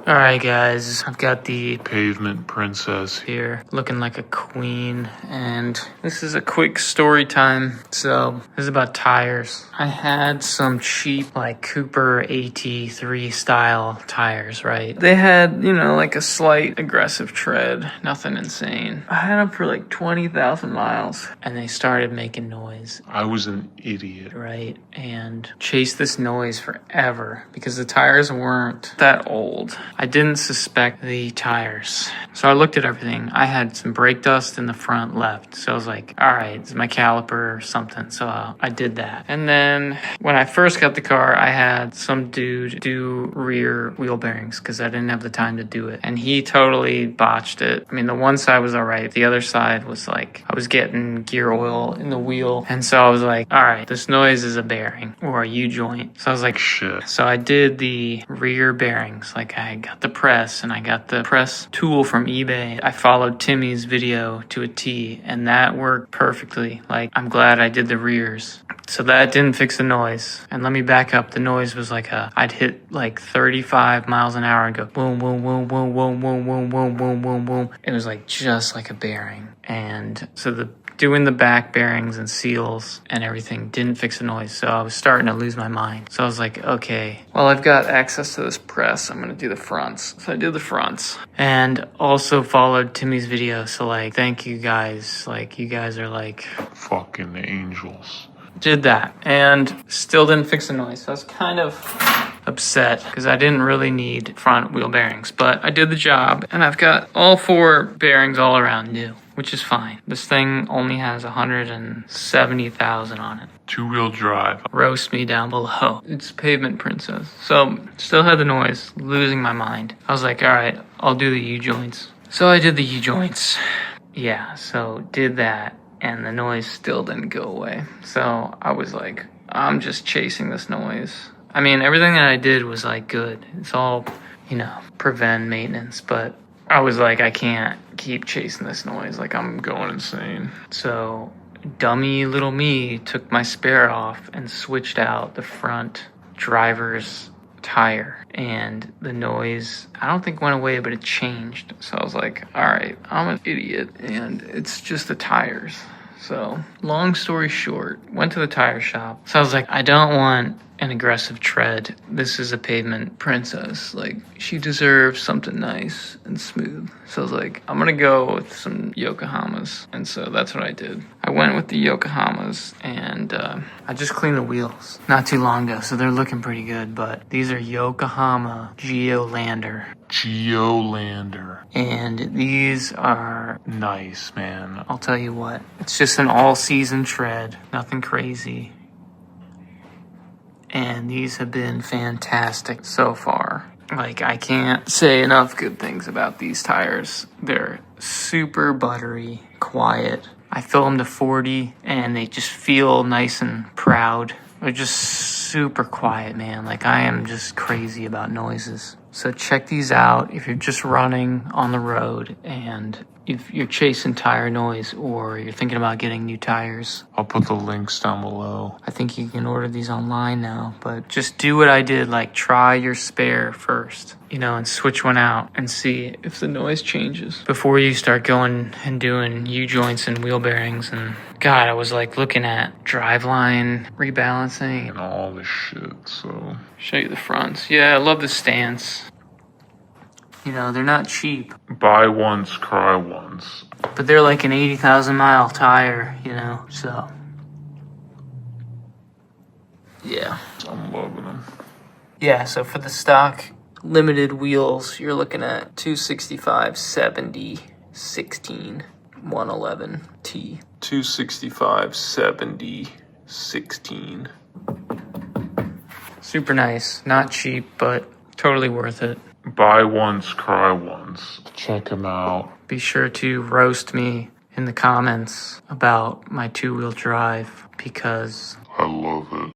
Alright guys, I've got the Pavement Princess here looking like a queen, and this is a quick story time. So this is about tires. I had some cheap like Cooper AT3 style tires, right? They had, you know, like a slight aggressive tread, nothing insane. I had them for like 20,000 miles and they started making noise. I was an idiot. Right, and chased this noise forever because the tires weren't that old. I didn't suspect the tires. So I looked at everything. I had some brake dust in the front left. So I was like, all right, it's my caliper or something. So I did that. And then when I first got the car, I had some dude do rear wheel bearings because I didn't have the time to do it. And he totally botched it. I mean, the one side was all right. The other side was like, I was getting gear oil in the wheel. And so I was like, all right, this noise is a bearing or a U-joint. So I was like, shit. So I did the rear bearings. Like I got the press and I got the press tool from eBay. I followed Timmy's video to a T and that worked perfectly. Like I'm glad I did the rears. So that didn't fix the noise. And let me back up. The noise was like I'd hit like 35 miles an hour and go boom, boom, boom, boom, boom, boom, boom, boom, boom, boom, boom. It was like just like a bearing. And so doing the back bearings and seals and everything didn't fix the noise. So I was starting to lose my mind. So I was like, okay, well, I've got access to this press. I'm going to do the fronts. So I did the fronts and also followed Timmy's video. So like, thank you guys. Like you guys are like fucking angels. Did that and still didn't fix the noise. So I was kind of upset because I didn't really need front wheel bearings, but I did the job and I've got all 4 bearings all around new, which is fine. This thing only has 170,000 on it. 2-wheel drive. Roast me down below. It's Pavement Princess. So still had the noise, losing my mind. I was like, all right, I'll do the U-joints. So I did the U-joints. Yeah, so did that. And the noise still didn't go away. So I was like, I'm just chasing this noise. I mean, everything that I did was like good. It's all, you know, prevent maintenance. But I was like, I can't keep chasing this noise. Like I'm going insane. So dummy little me took my spare off and switched out the front driver's tire. And the noise, I don't think went away, but it changed. So I was like, all right, I'm an idiot and it's just the tires. So long story short, went to the tire shop. So I was like, I don't want an aggressive tread. This is a Pavement Princess. Like she deserves something nice and smooth. So I was like, I'm gonna go with some Yokohamas. And so that's what I did. I went with the Yokohamas and I just cleaned the wheels not too long ago. So they're looking pretty good, but these are Yokohama Geolandar. Geolandar. And these are nice, man. I'll tell you what, it's just an all-season tread, nothing crazy. And these have been fantastic so far. Like, I can't say enough good things about these tires. They're super buttery, quiet. I fill them to 40 and they just feel nice and proud. They're just super quiet, man. Like, I am just crazy about noises. So check these out if you're just running on the road and if you're chasing tire noise or you're thinking about getting new tires. I'll put the links down below. I think you can order these online now, but just do what I did, like try your spare first, you know, and switch one out and see if the noise changes before you start going and doing U-joints and wheel bearings. And God, I was like looking at driveline rebalancing and all this shit, so. Show you the fronts. Yeah, I love the stance. You know, they're not cheap. Buy once, cry once. But they're like an 80,000 mile tire, you know, so. Yeah. I'm loving them. Yeah, so for the stock limited wheels, you're looking at 265 70 16 111 T. 265 70 16. Super nice. Not cheap, but totally worth it. Buy once, cry once. Check them out. Be sure to roast me in the comments about my 2-wheel drive because I love it.